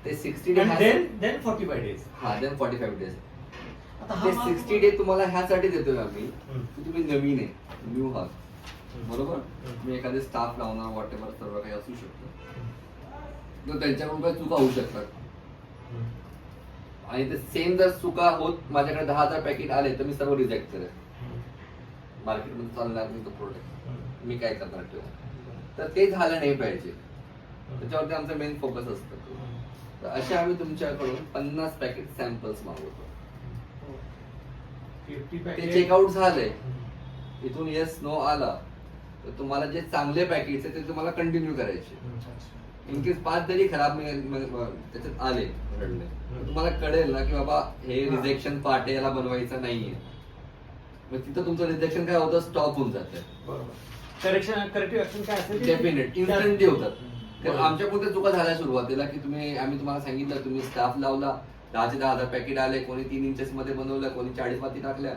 ते 60 day then 45 days. हा then 45 days. आता ते हा 60 डे तुम्हाला ह्यासाठी देतोय आम्ही की तुम्ही नवीन आहे, न्यू आहात, बरोबर. तुम्ही एखादे स्टाफ लावणार, वॉट एव्हर सर्व काही असू शकतं, तर त्यांच्याकडून काही चुका होऊ शकतात. आणि ते सेम जर चुका होत माझ्याकडे 10,000 पॅकेट आले तर मी सर्व रिजेक्ट करेन. मार्केटमध्ये चालणार नाही तो प्रोडक्ट, मी काय करणार तेव्हा. तर ते झालं नाही पाहिजे, त्याच्यावरती आमचा मेन फोकस असतं. तर असे आम्ही तुमच्याकडून 50 पॅकेट सॅम्पल्स मागवतो. ते चेकआउट झालंय, इथून येस नो आला तर तुम्हाला जे चांगले पॅकेट्स आहेत ते तुम्हाला कंटिन्यू करायचे. इन केस 5 जरी खराब त्याच्यात आले रडले, तुम्हाला कळेल ना की बाबा हे रिजेक्शन पार्ट आहे, याला बनवायचं नाहीये. मग तिथं तुमचं रिजेक्शन काय होतं, स्टॉप होऊन जातं. करेक्टिव्ह ऍक्शन काय असेल डेफिनेट इन्स्टंटली होतात. कारण आमच्याकडून त्या चुका झाल्या सुरुवातीला की आम्ही तुम्हाला सांगितलं, तुम्ही स्टाफ लावला, 10,000 पॅकेट आले, कोणी 3 इंचेस मध्ये बनवलं, कोणी 40 वाती टाकल्या.